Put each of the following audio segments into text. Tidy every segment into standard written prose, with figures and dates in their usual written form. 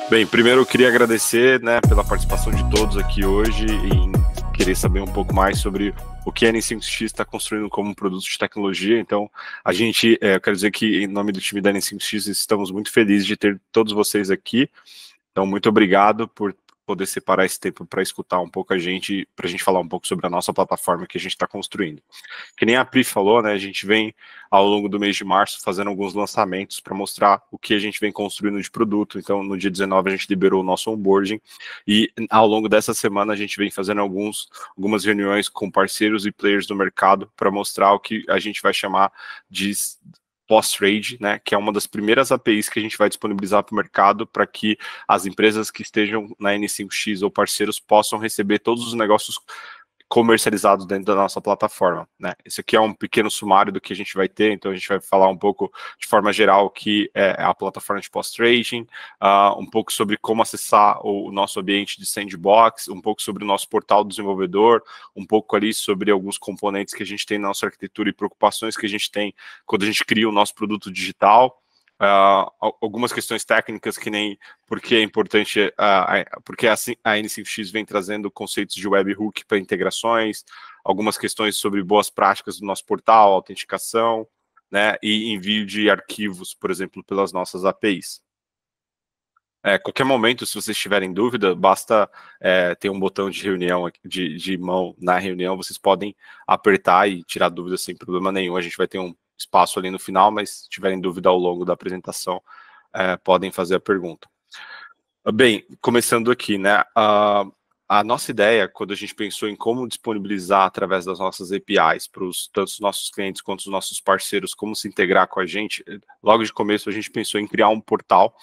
Bem, primeiro eu queria agradecer, né, pela participação de todos aqui hoje e querer saber um pouco mais sobre o que a N5X está construindo como um produto de tecnologia. Então, eu quero dizer que em nome do time da N5X estamos muito felizes de ter todos vocês aqui. Então, muito obrigado por poder separar esse tempo para escutar um pouco a gente, para a gente falar um pouco sobre a nossa plataforma que a gente está construindo. Que nem a Pri falou, né, a gente vem ao longo do mês de março fazendo alguns lançamentos para mostrar o que a gente vem construindo de produto. Então, no dia 19 a gente liberou o nosso onboarding e ao longo dessa semana a gente vem fazendo algumas reuniões com parceiros e players do mercado para mostrar o que a gente vai chamar de post-trade, né, que é uma das primeiras APIs que a gente vai disponibilizar para o mercado para que as empresas que estejam na N5X ou parceiros possam receber todos os negócios comercializados dentro da nossa plataforma, né? Esse aqui é um pequeno sumário do que a gente vai ter, então a gente vai falar um pouco de forma geral o que é a plataforma de post-trading, um pouco sobre como acessar o nosso ambiente de sandbox, um pouco sobre o nosso portal do desenvolvedor, um pouco ali sobre alguns componentes que a gente tem na nossa arquitetura e preocupações que a gente tem quando a gente cria o nosso produto digital, algumas questões técnicas que nem porque é importante, porque assim, a N5X vem trazendo conceitos de webhook para integrações, algumas questões sobre boas práticas do nosso portal, autenticação, né, e envio de arquivos, por exemplo, pelas nossas APIs. Qualquer momento, se vocês tiverem dúvida, basta ter um botão de reunião, de mão na reunião, vocês podem apertar e tirar dúvidas sem problema nenhum. A gente vai ter um espaço ali no final, mas se tiverem dúvida ao longo da apresentação, podem fazer a pergunta. Bem, começando aqui, né, a nossa ideia, quando a gente pensou em como disponibilizar através das nossas APIs para tanto os nossos clientes quanto os nossos parceiros, como se integrar com a gente, logo de começo a gente pensou em criar um portal.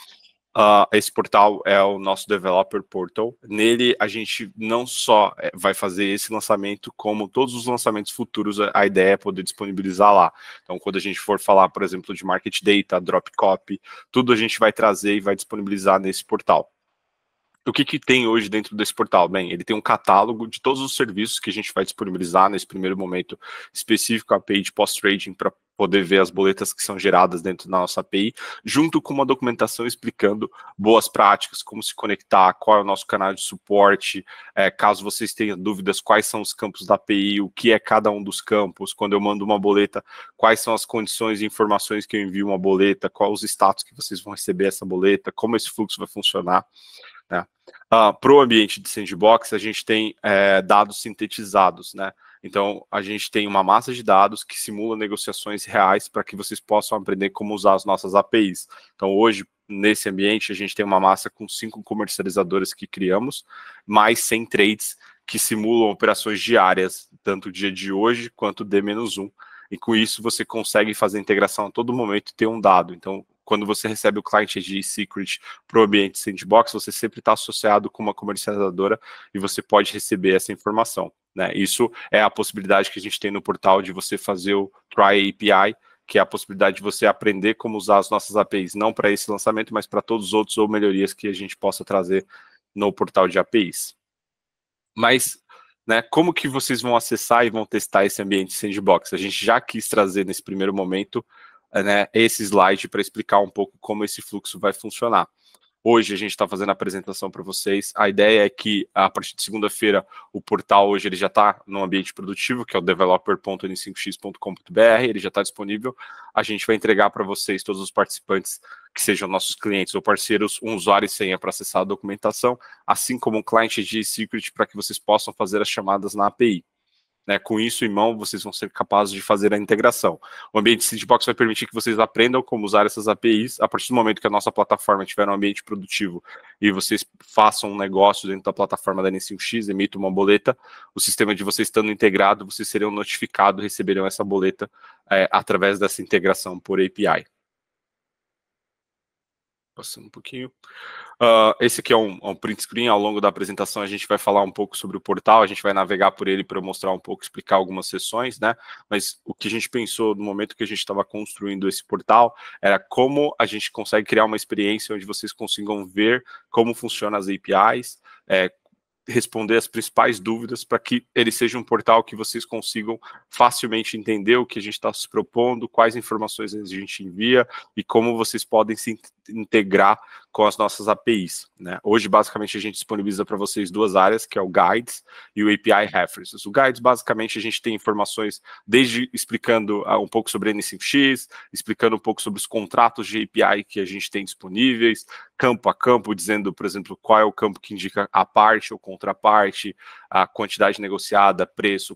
Esse portal é o nosso Developer Portal. Nele, a gente não só vai fazer esse lançamento, como todos os lançamentos futuros, a ideia é poder disponibilizar lá. Então, quando a gente for falar, por exemplo, de Market Data, Drop Copy, tudo a gente vai trazer e vai disponibilizar nesse portal. O que tem hoje dentro desse portal? Bem, ele tem um catálogo de todos os serviços que a gente vai disponibilizar nesse primeiro momento específico, a API de post-trading, para poder ver as boletas que são geradas dentro da nossa API, junto com uma documentação explicando boas práticas, como se conectar, qual é o nosso canal de suporte, caso vocês tenham dúvidas, quais são os campos da API, o que é cada um dos campos, quando eu mando uma boleta, quais são as condições e informações que eu envio uma boleta, quais os status que vocês vão receber essa boleta, como esse fluxo vai funcionar. Né? Para o ambiente de sandbox, a gente tem dados sintetizados, né? Então, a gente tem uma massa de dados que simula negociações reais para que vocês possam aprender como usar as nossas APIs. Então, hoje, nesse ambiente, a gente tem uma massa com 5 comercializadoras que criamos, mais 100 trades que simulam operações diárias, tanto o dia de hoje quanto D-1. E com isso, você consegue fazer integração a todo momento e ter um dado. Então, quando você recebe o Client ID Secret para o ambiente sandbox, você sempre está associado com uma comercializadora e você pode receber essa informação. Né? Isso é a possibilidade que a gente tem no portal de você fazer o Try API, que é a possibilidade de você aprender como usar as nossas APIs, não para esse lançamento, mas para todos os outros ou melhorias que a gente possa trazer no portal de APIs. Mas, né, como que vocês vão acessar e vão testar esse ambiente sandbox? A gente já quis trazer nesse primeiro momento, né, esse slide para explicar um pouco como esse fluxo vai funcionar. Hoje a gente está fazendo a apresentação para vocês. A ideia é que, a partir de segunda-feira, o portal hoje ele já está no ambiente produtivo, que é o developer.n5x.com.br, ele já está disponível. A gente vai entregar para vocês, todos os participantes, que sejam nossos clientes ou parceiros, um usuário e senha para acessar a documentação, assim como um client ID secret para que vocês possam fazer as chamadas na API. Né, com isso em mão, vocês vão ser capazes de fazer a integração. O ambiente sandbox vai permitir que vocês aprendam como usar essas APIs. A partir do momento que a nossa plataforma tiver um ambiente produtivo e vocês façam um negócio dentro da plataforma da N5X, emitam uma boleta, o sistema de vocês estando integrado, vocês serão notificados, receberão essa boleta através dessa integração por API. Passando um pouquinho. Esse aqui é um print screen. Ao longo da apresentação a gente vai falar um pouco sobre o portal, a gente vai navegar por ele para mostrar um pouco, explicar algumas sessões, né? Mas o que a gente pensou no momento que a gente estava construindo esse portal era como a gente consegue criar uma experiência onde vocês consigam ver como funcionam as APIs, responder as principais dúvidas para que ele seja um portal que vocês consigam facilmente entender o que a gente está se propondo, quais informações a gente envia e como vocês podem se integrar com as nossas APIs, né? Hoje, basicamente, a gente disponibiliza para vocês duas áreas, que é o Guides e o API References. O Guides, basicamente, a gente tem informações desde explicando um pouco sobre N5X, explicando um pouco sobre os contratos de API que a gente tem disponíveis, campo a campo, dizendo, por exemplo, qual é o campo que indica a parte ou contraparte, a quantidade negociada, preço,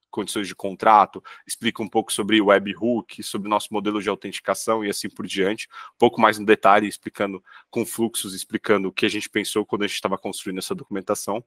condições de contrato, explica um pouco sobre o webhook, sobre o nosso modelo de autenticação e assim por diante, um pouco mais no detalhe, explicando com fluxos, explicando o que a gente pensou quando a gente estava construindo essa documentação.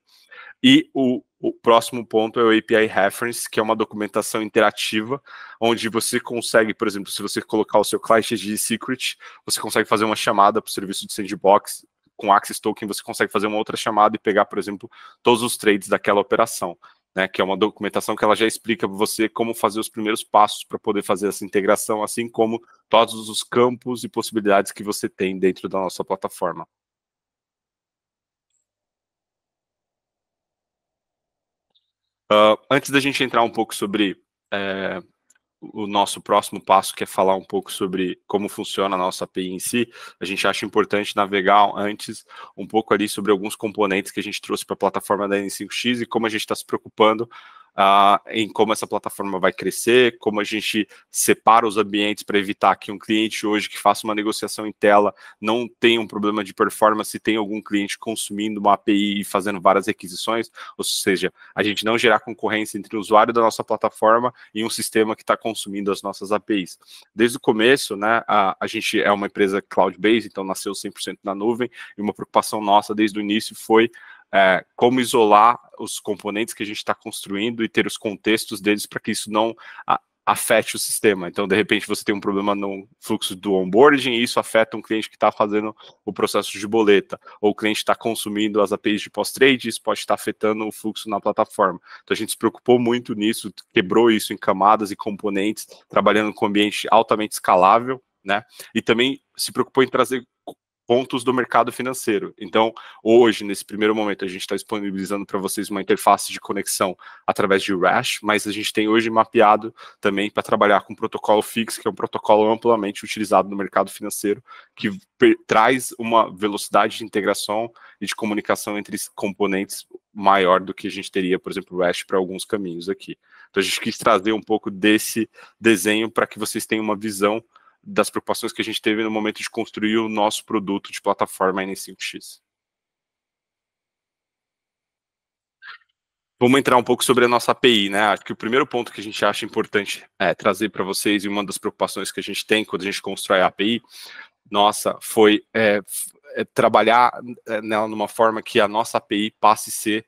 E o próximo ponto é o API Reference, que é uma documentação interativa, onde você consegue, por exemplo, se você colocar o seu client de secret, você consegue fazer uma chamada para o serviço de sandbox, com Access Token você consegue fazer uma outra chamada e pegar, por exemplo, todos os trades daquela operação. Né, que é uma documentação que ela já explica para você como fazer os primeiros passos para poder fazer essa integração, assim como todos os campos e possibilidades que você tem dentro da nossa plataforma. Antes da gente entrar um pouco sobre o nosso próximo passo, que é falar um pouco sobre como funciona a nossa API em si, a gente acha importante navegar antes um pouco ali sobre alguns componentes que a gente trouxe para a plataforma da N5X e como a gente está se preocupando em como essa plataforma vai crescer, como a gente separa os ambientes para evitar que um cliente hoje que faça uma negociação em tela não tenha um problema de performance se tem algum cliente consumindo uma API e fazendo várias requisições, ou seja, a gente não gerar concorrência entre o usuário da nossa plataforma e um sistema que está consumindo as nossas APIs. Desde o começo, né, a gente é uma empresa cloud-based, então nasceu 100% na nuvem, e uma preocupação nossa desde o início foi como isolar os componentes que a gente está construindo e ter os contextos deles para que isso não afete o sistema. Então, de repente, você tem um problema no fluxo do onboarding e isso afeta um cliente que está fazendo o processo de boleta, ou o cliente está consumindo as APIs de pós-trade, isso pode estar afetando o fluxo na plataforma. Então, a gente se preocupou muito nisso, quebrou isso em camadas e componentes, trabalhando com um ambiente altamente escalável, né? E também se preocupou em trazer pontos do mercado financeiro. Então, hoje, nesse primeiro momento, a gente está disponibilizando para vocês uma interface de conexão através de Rash, mas a gente tem hoje mapeado também para trabalhar com o protocolo FIX, que é um protocolo amplamente utilizado no mercado financeiro, que traz uma velocidade de integração e de comunicação entre componentes maior do que a gente teria, por exemplo, o Rash para alguns caminhos aqui. Então, a gente quis trazer um pouco desse desenho para que vocês tenham uma visão das preocupações que a gente teve no momento de construir o nosso produto de plataforma N5X. Vamos entrar um pouco sobre a nossa API, né? Acho que o primeiro ponto que a gente acha importante trazer para vocês, e uma das preocupações que a gente tem quando a gente constrói a API, nossa, foi trabalhar nela numa forma que a nossa API passe a ser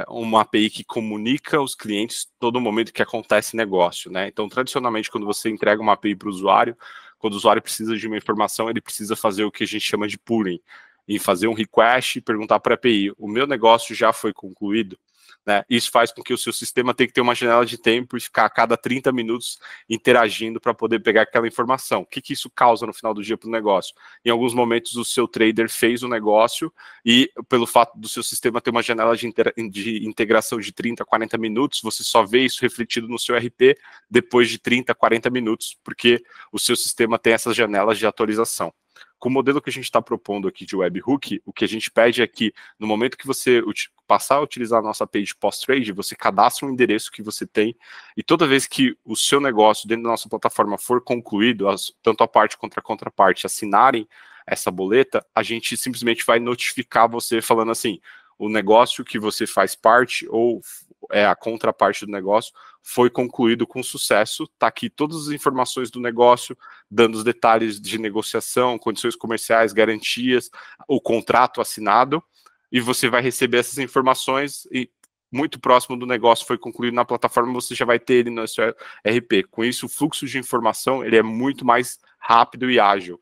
uma API que comunica os clientes todo momento que acontece negócio, né? Então, tradicionalmente, quando você entrega uma API para o usuário, quando o usuário precisa de uma informação, ele precisa fazer o que a gente chama de pooling, e fazer um request e perguntar para a API, o meu negócio já foi concluído? Né? Isso faz com que o seu sistema tenha que ter uma janela de tempo e ficar a cada 30 minutos interagindo para poder pegar aquela informação. O que isso causa no final do dia para o negócio? Em alguns momentos o seu trader fez o negócio e pelo fato do seu sistema ter uma janela de integração de 30, 40 minutos, você só vê isso refletido no seu RP depois de 30, 40 minutos, porque o seu sistema tem essas janelas de atualização. Com o modelo que a gente está propondo aqui de webhook, o que a gente pede é que no momento que você passar a utilizar a nossa API de post-trade, você cadastra um endereço que você tem e toda vez que o seu negócio dentro da nossa plataforma for concluído, tanto a parte quanto a contraparte assinarem essa boleta, a gente simplesmente vai notificar você falando assim, o negócio que você faz parte ou a contraparte do negócio foi concluído com sucesso, está aqui todas as informações do negócio, dando os detalhes de negociação, condições comerciais, garantias, o contrato assinado, e você vai receber essas informações e muito próximo do negócio foi concluído na plataforma, você já vai ter ele no seu RP. Com isso, o fluxo de informação ele é muito mais rápido e ágil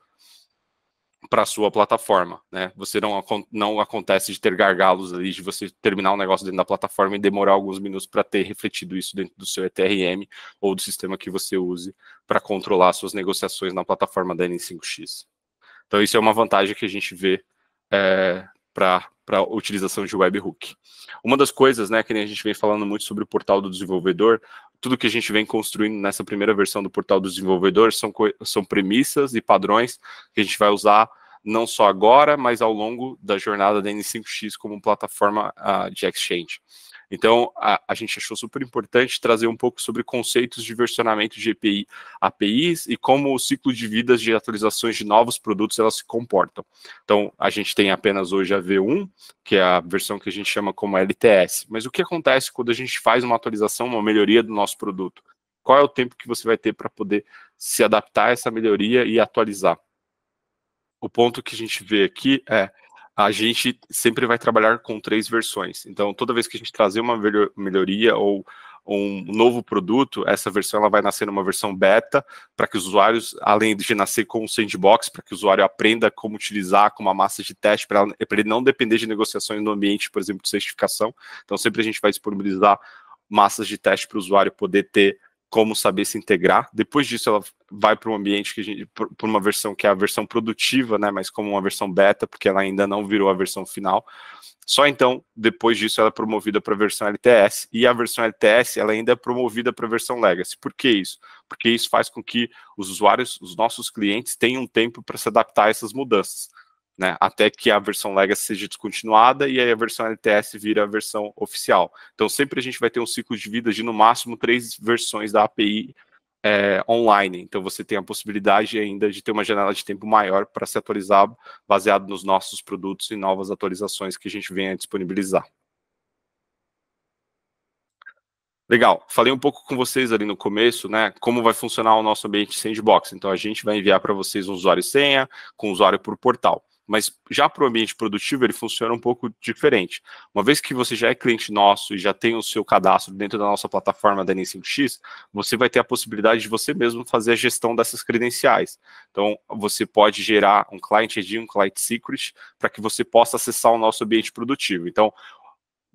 para a sua plataforma, né? Você não acontece de ter gargalos ali, de você terminar um negócio dentro da plataforma e demorar alguns minutos para ter refletido isso dentro do seu ETRM ou do sistema que você use para controlar suas negociações na plataforma da N5X. Então, isso é uma vantagem que a gente vê para a utilização de webhook. Uma das coisas, né, que a gente vem falando muito sobre o portal do desenvolvedor, tudo que a gente vem construindo nessa primeira versão do portal do desenvolvedor são premissas e padrões que a gente vai usar não só agora, mas ao longo da jornada da N5X como plataforma de exchange. Então, a gente achou super importante trazer um pouco sobre conceitos de versionamento de APIs e como o ciclo de vida de atualizações de novos produtos elas se comportam. Então, a gente tem apenas hoje a V1, que é a versão que a gente chama como LTS. Mas o que acontece quando a gente faz uma atualização, uma melhoria do nosso produto? Qual é o tempo que você vai ter para poder se adaptar a essa melhoria e atualizar? O ponto que a gente vê aqui é a gente sempre vai trabalhar com 3 versões. Então, toda vez que a gente trazer uma melhoria ou um novo produto, essa versão ela vai nascer numa versão beta, para que os usuários, além de nascer com um sandbox, para que o usuário aprenda como utilizar com uma massa de teste, para ele não depender de negociações no ambiente, por exemplo, de certificação. Então, sempre a gente vai disponibilizar massas de teste para o usuário poder ter como saber se integrar. Depois disso, ela vai para um ambiente que a gente, para uma versão que é a versão produtiva, né, mas como uma versão beta, porque ela ainda não virou a versão final. Só então, depois disso, ela é promovida para a versão LTS, e a versão LTS ela ainda é promovida para a versão Legacy. Por que isso? Porque isso faz com que os usuários, os nossos clientes, tenham tempo para se adaptar a essas mudanças, né, até que a versão Legacy seja descontinuada e aí a versão LTS vira a versão oficial. Então, sempre a gente vai ter um ciclo de vida de, no máximo, 3 versões da API online. Então, você tem a possibilidade ainda de ter uma janela de tempo maior para se atualizar baseado nos nossos produtos e novas atualizações que a gente venha a disponibilizar. Legal, falei um pouco com vocês ali no começo, né, como vai funcionar o nosso ambiente sandbox. Então, a gente vai enviar para vocês um usuário e senha, com usuário por portal. Mas já para o ambiente produtivo, ele funciona um pouco diferente. Uma vez que você já é cliente nosso e já tem o seu cadastro dentro da nossa plataforma da N5X, você vai ter a possibilidade de você mesmo fazer a gestão dessas credenciais. Então, você pode gerar um client ID, um client secret, para que você possa acessar o nosso ambiente produtivo. Então,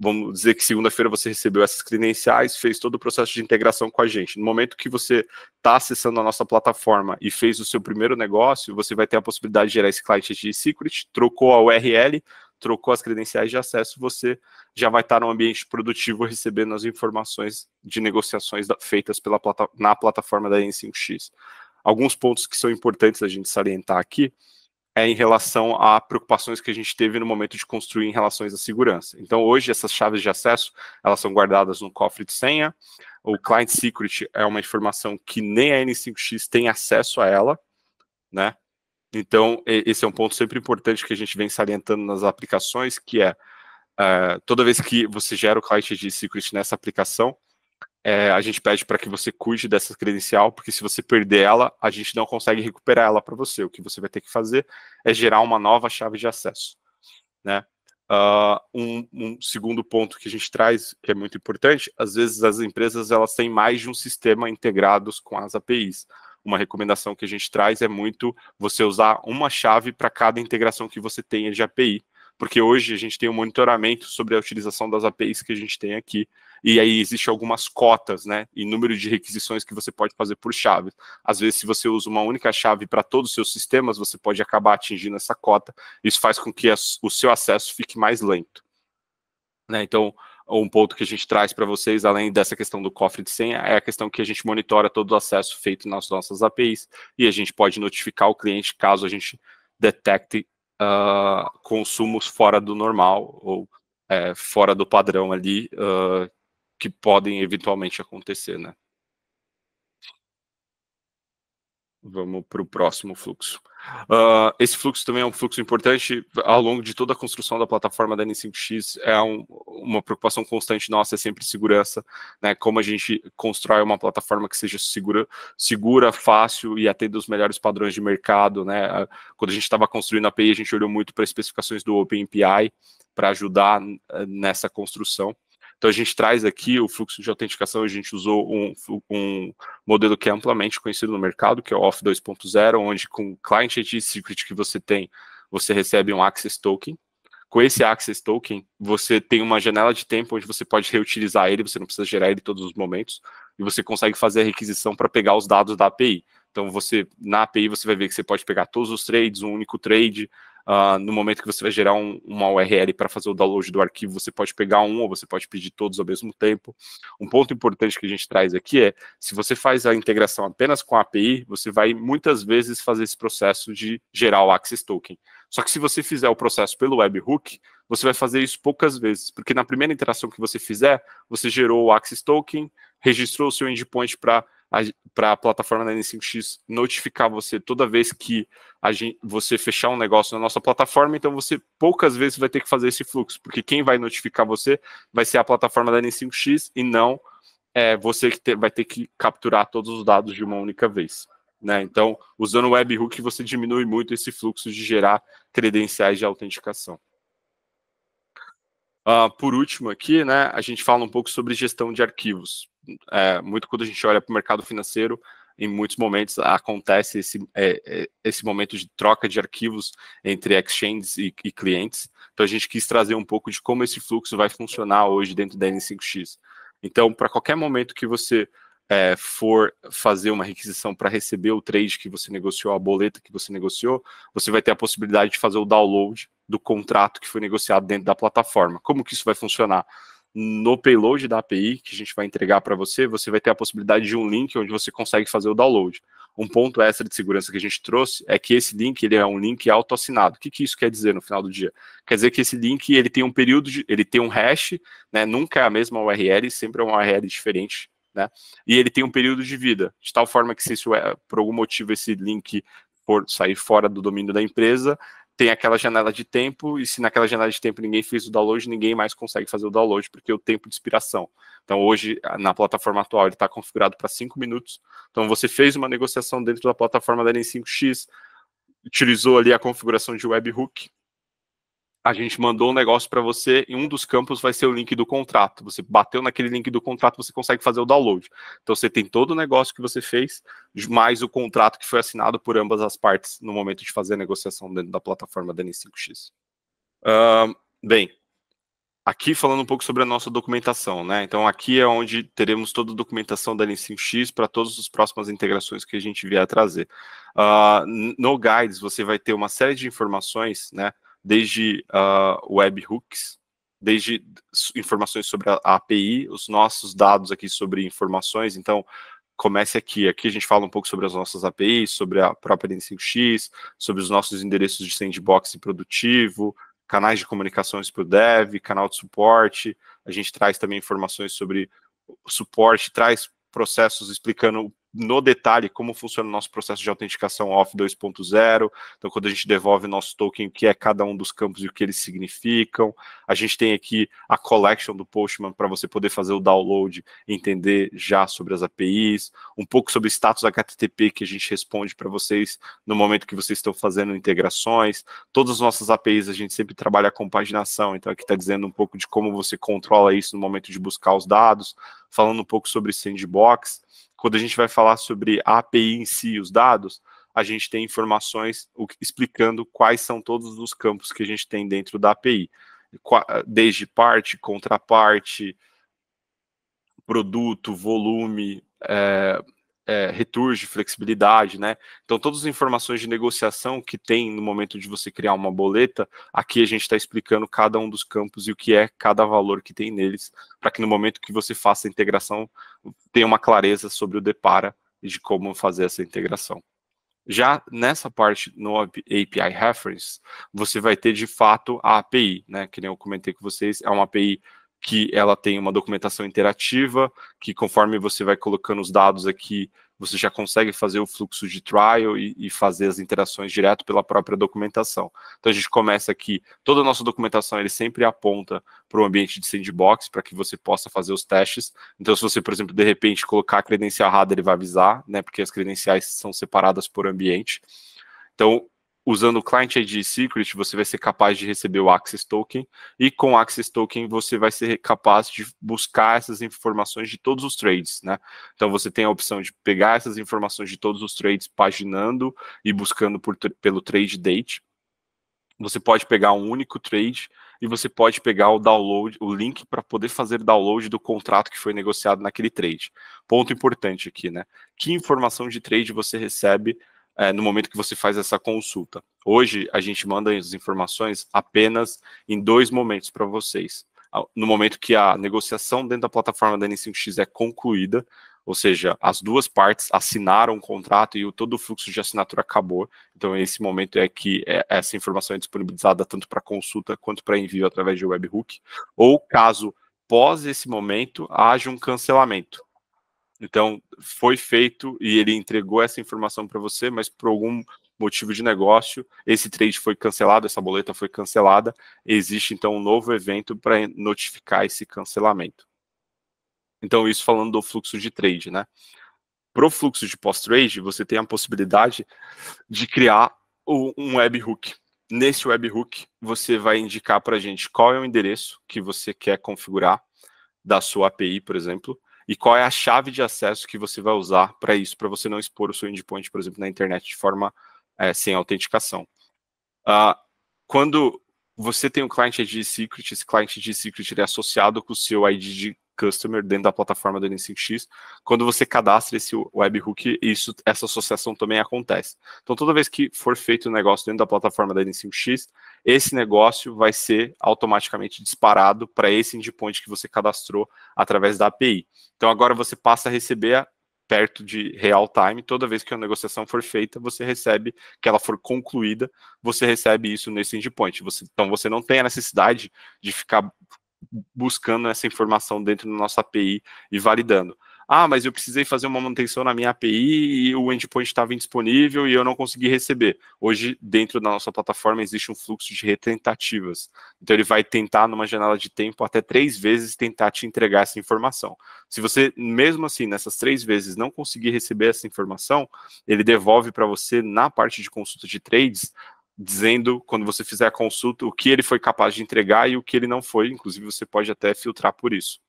vamos dizer que segunda-feira você recebeu essas credenciais, fez todo o processo de integração com a gente. No momento que você está acessando a nossa plataforma e fez o seu primeiro negócio, você vai ter a possibilidade de gerar esse client de secret, trocou a URL, trocou as credenciais de acesso, você já vai estar no ambiente produtivo recebendo as informações de negociações feitas na plataforma da N5X. Alguns pontos que são importantes a gente salientar aqui em relação a preocupações que a gente teve no momento de construir em relação à segurança. Então, hoje, essas chaves de acesso, elas são guardadas no cofre de senha. O Client Secret é uma informação que nem a N5X tem acesso a ela, né? Então, esse é um ponto sempre importante que a gente vem salientando nas aplicações, que é, toda vez que você gera o Client ID Secret nessa aplicação, a gente pede para que você cuide dessa credencial, porque se você perder ela, a gente não consegue recuperar ela para você. O que você vai ter que fazer é gerar uma nova chave de acesso, né? Um segundo ponto que a gente traz, que é muito importante, às vezes as empresas elas têm mais de um sistema integrados com as APIs. Uma recomendação que a gente traz é muito você usar uma chave para cada integração que você tenha de API, porque hoje a gente tem um monitoramento sobre a utilização das APIs que a gente tem aqui, e aí existe algumas cotas, né, e número de requisições que você pode fazer por chave. Às vezes, se você usa uma única chave para todos os seus sistemas, você pode acabar atingindo essa cota. Isso faz com que o seu acesso fique mais lento, né? Então, um ponto que a gente traz para vocês, além dessa questão do cofre de senha, é a questão que a gente monitora todo o acesso feito nas nossas APIs, e a gente pode notificar o cliente caso a gente detecte consumos fora do normal, ou fora do padrão ali, que podem eventualmente acontecer, né? Vamos para o próximo fluxo. Esse fluxo também é um fluxo importante ao longo de toda a construção da plataforma da N5X. Uma preocupação constante nossa é sempre segurança, né? Como a gente constrói uma plataforma que seja segura, fácil e atenda os melhores padrões de mercado, né? Quando a gente estava construindo a API, a gente olhou muito para especificações do OpenAPI para ajudar nessa construção. Então, a gente traz aqui o fluxo de autenticação, a gente usou um modelo que é amplamente conhecido no mercado, que é o Auth 2.0, onde com o Client ID Secret que você tem, você recebe um Access Token. Com esse Access Token, você tem uma janela de tempo onde você pode reutilizar ele, você não precisa gerar ele todos os momentos, e você consegue fazer a requisição para pegar os dados da API. Então, na API, você vai ver que você pode pegar todos os trades, um único trade, no momento que você vai gerar uma URL para fazer o download do arquivo, você pode pegar um ou você pode pedir todos ao mesmo tempo. Um ponto importante que a gente traz aqui é, se você faz a integração apenas com a API, você vai muitas vezes fazer esse processo de gerar o Access Token. Só que se você fizer o processo pelo webhook, você vai fazer isso poucas vezes, porque na primeira interação que você fizer, você gerou o Access Token, registrou o seu endpoint para a plataforma da N5X notificar você toda vez que você fechar um negócio na nossa plataforma, então você poucas vezes vai ter que fazer esse fluxo, porque quem vai notificar você vai ser a plataforma da N5X e não você que vai ter que capturar todos os dados de uma única vez. Né? Então, usando o webhook, você diminui muito esse fluxo de gerar credenciais de autenticação. Por último aqui, né, a gente fala um pouco sobre gestão de arquivos. Muito quando a gente olha para o mercado financeiro, em muitos momentos acontece esse momento de troca de arquivos entre exchanges e clientes. Então a gente quis trazer um pouco de como esse fluxo vai funcionar hoje dentro da N5X. Então, para qualquer momento que você for fazer uma requisição para receber o trade que você negociou, a boleta que você negociou, você vai ter a possibilidade de fazer o download do contrato que foi negociado dentro da plataforma. Como que isso vai funcionar? No payload da API, que a gente vai entregar para você, você vai ter a possibilidade de um link onde você consegue fazer o download. Um ponto extra de segurança que a gente trouxe é que esse link ele é um link autoassinado. O que isso quer dizer no final do dia? Quer dizer que esse link ele tem um período, ele tem um hash, né, nunca é a mesma URL, sempre é uma URL diferente, né, e ele tem um período de vida, de tal forma que se por algum motivo esse link for sair fora do domínio da empresa, tem aquela janela de tempo, e se naquela janela de tempo ninguém fez o download, ninguém mais consegue fazer o download, porque é o tempo de expiração. Então, hoje, na plataforma atual, ele está configurado para 5 minutos. Então, você fez uma negociação dentro da plataforma da N5X, utilizou ali a configuração de webhook, a gente mandou um negócio para você, e um dos campos vai ser o link do contrato. Você bateu naquele link do contrato, você consegue fazer o download. Então, você tem todo o negócio que você fez, mais o contrato que foi assinado por ambas as partes no momento de fazer a negociação dentro da plataforma da N5X. Bem, aqui falando um pouco sobre a nossa documentação, né? Então, aqui é onde teremos toda a documentação da N5X para todas as próximas integrações que a gente vier a trazer. No Guides, você vai ter uma série de informações, né? Desde webhooks, desde informações sobre a API, os nossos dados aqui sobre informações. Então, comece aqui. Aqui a gente fala um pouco sobre as nossas APIs, sobre a própria N5X, sobre os nossos endereços de sandbox e produtivo, canais de comunicações para o dev, canal de suporte. A gente traz também informações sobre o suporte, traz processos explicando no detalhe como funciona o nosso processo de autenticação Auth 2.0. Então, quando a gente devolve o nosso token, o que é cada um dos campos e o que eles significam. A gente tem aqui a collection do Postman para você poder fazer o download e entender já sobre as APIs, um pouco sobre status HTTP que a gente responde para vocês no momento que vocês estão fazendo integrações. Todas as nossas APIs a gente sempre trabalha com paginação, então aqui está dizendo um pouco de como você controla isso no momento de buscar os dados, falando um pouco sobre sandbox. Quando a gente vai falar sobre a API em si, os dados, a gente tem informações explicando quais são todos os campos que a gente tem dentro da API. Desde parte, contraparte, produto, volume, return de flexibilidade, né? Então, todas as informações de negociação que tem no momento de você criar uma boleta, aqui a gente está explicando cada um dos campos e o que é cada valor que tem neles, para que no momento que você faça a integração, tenha uma clareza sobre o Depara e de como fazer essa integração. Já nessa parte, no API Reference, você vai ter, de fato, a API, né? Que nem eu comentei com vocês, é uma API que ela tem uma documentação interativa, que conforme você vai colocando os dados aqui, você já consegue fazer o fluxo de trial e fazer as interações direto pela própria documentação. Então a gente começa aqui, toda a nossa documentação ele sempre aponta para o ambiente de sandbox, para que você possa fazer os testes. Então se você, por exemplo, de repente colocar a credencial errada, ele vai avisar, né, porque as credenciais são separadas por ambiente. Então, usando o Client ID Secret, você vai ser capaz de receber o Access Token, e com o Access Token você vai ser capaz de buscar essas informações de todos os trades, né? Então você tem a opção de pegar essas informações de todos os trades, paginando e buscando pelo trade date. Você pode pegar um único trade e você pode pegar o download, o link para poder fazer download do contrato que foi negociado naquele trade. Ponto importante aqui, né? Que informação de trade você recebe no momento que você faz essa consulta. Hoje, a gente manda as informações apenas em 2 momentos para vocês. No momento que a negociação dentro da plataforma da N5X é concluída, ou seja, as duas partes assinaram o contrato e todo o fluxo de assinatura acabou. Então, esse momento é que essa informação é disponibilizada tanto para consulta quanto para envio através de webhook. Ou caso, pós esse momento, haja um cancelamento. Então, foi feito e ele entregou essa informação para você, mas por algum motivo de negócio, esse trade foi cancelado, essa boleta foi cancelada, existe então um novo evento para notificar esse cancelamento. Então, isso falando do fluxo de trade, né? Para o fluxo de pós-trade, você tem a possibilidade de criar um webhook. Nesse webhook, você vai indicar para a gente qual é o endereço que você quer configurar da sua API, por exemplo, e qual é a chave de acesso que você vai usar para isso, para você não expor o seu endpoint, por exemplo, na internet de forma sem autenticação. Quando você tem um Client ID Secret, esse Client ID Secret ele é associado com o seu ID de Customer dentro da plataforma do N5X. Quando você cadastra esse webhook, essa associação também acontece. Então, toda vez que for feito um negócio dentro da plataforma da N5X, esse negócio vai ser automaticamente disparado para esse endpoint que você cadastrou através da API. Então, agora você passa a receber perto de real time, toda vez que a negociação for feita, você recebe, que ela for concluída, você recebe isso nesse endpoint. Então, você não tem a necessidade de ficar buscando essa informação dentro da nossa API e validando. Mas eu precisei fazer uma manutenção na minha API e o endpoint estava indisponível e eu não consegui receber. Hoje, dentro da nossa plataforma, existe um fluxo de retentativas. Então, ele vai tentar, numa janela de tempo, até 3 vezes tentar te entregar essa informação. Se você, mesmo assim, nessas 3 vezes não conseguir receber essa informação, ele devolve para você, na parte de consulta de trades, dizendo, quando você fizer a consulta, o que ele foi capaz de entregar e o que ele não foi. Inclusive, você pode até filtrar por isso.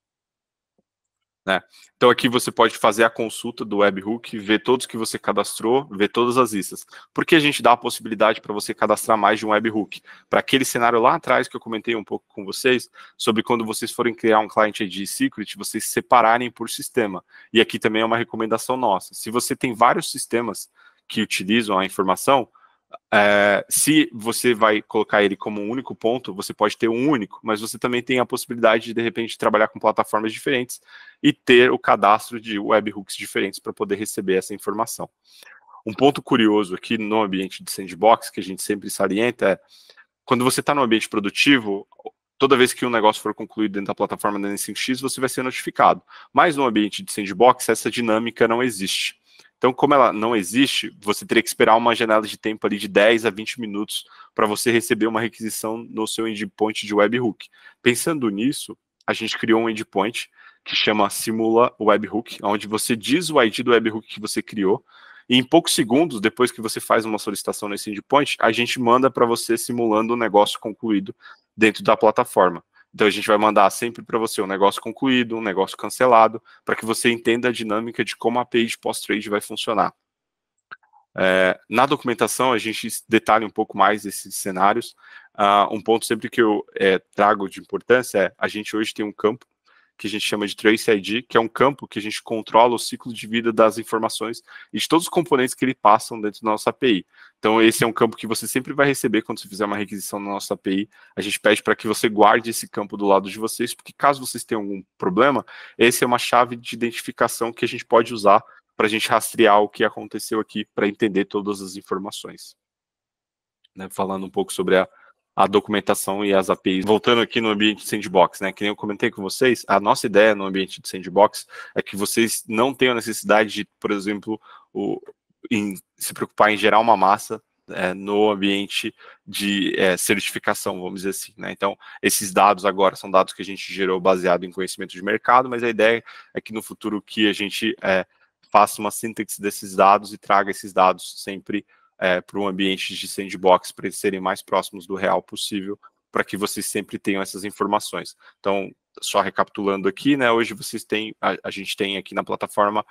Né? Então aqui você pode fazer a consulta do webhook, ver todos que você cadastrou, ver todas as listas. Por que a gente dá a possibilidade para você cadastrar mais de um webhook? Para aquele cenário lá atrás que eu comentei um pouco com vocês, sobre quando vocês forem criar um Client ID Secret, vocês se separarem por sistema. E aqui também é uma recomendação nossa. Se você tem vários sistemas que utilizam a informação, se você vai colocar ele como um único ponto, você pode ter um único, mas você também tem a possibilidade de repente, trabalhar com plataformas diferentes e ter o cadastro de webhooks diferentes para poder receber essa informação. Um ponto curioso aqui no ambiente de sandbox, que a gente sempre salienta, é quando você está no ambiente produtivo, toda vez que um negócio for concluído dentro da plataforma da N5X, você vai ser notificado. Mas no ambiente de sandbox, essa dinâmica não existe. Então, como ela não existe, você teria que esperar uma janela de tempo ali de 10 a 20 minutos para você receber uma requisição no seu endpoint de webhook. Pensando nisso, a gente criou um endpoint que chama Simula Webhook, onde você diz o ID do webhook que você criou, e em poucos segundos, depois que você faz uma solicitação nesse endpoint, a gente manda para você simulando um negócio concluído dentro da plataforma. Então, a gente vai mandar sempre para você um negócio concluído, um negócio cancelado, para que você entenda a dinâmica de como a API de pós-trade vai funcionar. Na documentação, a gente detalha um pouco mais esses cenários. Um ponto sempre que eu trago de importância é, a gente hoje tem um campo que a gente chama de Trace ID, que é um campo que a gente controla o ciclo de vida das informações e de todos os componentes que ele passam dentro da nossa API. Então, esse é um campo que você sempre vai receber quando você fizer uma requisição na nossa API. A gente pede para que você guarde esse campo do lado de vocês, porque caso vocês tenham algum problema, essa é uma chave de identificação que a gente pode usar para a gente rastrear o que aconteceu aqui, para entender todas as informações. Né, falando um pouco sobre a documentação e as APIs. Voltando aqui no ambiente de sandbox, né? Que nem eu comentei com vocês, a nossa ideia no ambiente de sandbox é que vocês não tenham necessidade de, por exemplo, se preocupar em gerar uma massa no ambiente de certificação, vamos dizer assim, né? Então, esses dados agora são dados que a gente gerou baseado em conhecimento de mercado, mas a ideia é que no futuro que a gente faça uma síntese desses dados e traga esses dados sempre para um ambiente de sandbox, para eles serem mais próximos do real possível, para que vocês sempre tenham essas informações. Então, só recapitulando aqui, né, hoje vocês têm, a gente tem aqui na plataforma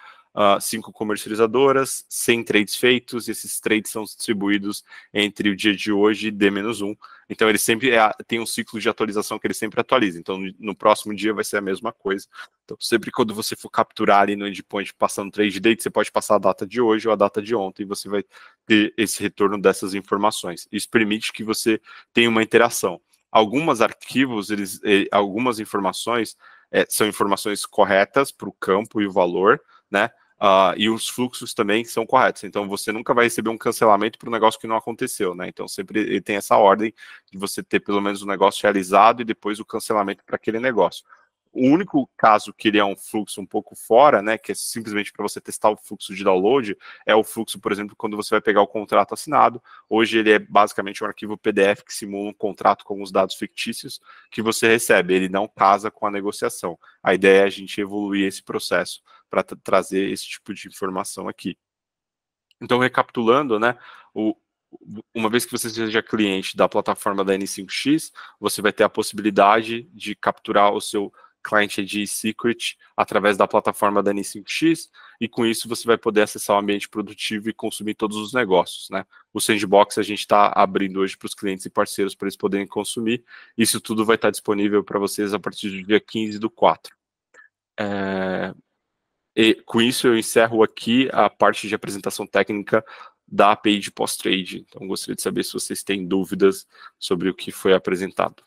5 comercializadoras, 100 trades feitos, e esses trades são distribuídos entre o dia de hoje e D-1. Então, ele sempre tem um ciclo de atualização que ele sempre atualiza. Então, no próximo dia vai ser a mesma coisa. Então, sempre quando você for capturar ali no endpoint passando trade date, você pode passar a data de hoje ou a data de ontem, e você vai ter esse retorno dessas informações. Isso permite que você tenha uma interação. Alguns arquivos, algumas informações são informações corretas para o campo e o valor, né? E os fluxos também são corretos. Então, você nunca vai receber um cancelamento para um negócio que não aconteceu, né? Então, sempre ele tem essa ordem de você ter pelo menos o negócio realizado e depois o cancelamento para aquele negócio. O único caso que ele é um fluxo um pouco fora, né, que é simplesmente para você testar o fluxo de download, é o fluxo, por exemplo, quando você vai pegar o contrato assinado. Hoje ele é basicamente um arquivo PDF que simula um contrato com os dados fictícios que você recebe. Ele não casa com a negociação. A ideia é a gente evoluir esse processo para trazer esse tipo de informação aqui. Então, recapitulando, né, uma vez que você seja cliente da plataforma da N5X, você vai ter a possibilidade de capturar o seu Client ID Secret através da plataforma da N5X, e com isso você vai poder acessar o ambiente produtivo e consumir todos os negócios, né? O Sandbox a gente está abrindo hoje para os clientes e parceiros para eles poderem consumir. Isso tudo vai estar disponível para vocês a partir do dia 15/4. E com isso eu encerro aqui a parte de apresentação técnica da API de pós-trade. Então gostaria de saber se vocês têm dúvidas sobre o que foi apresentado.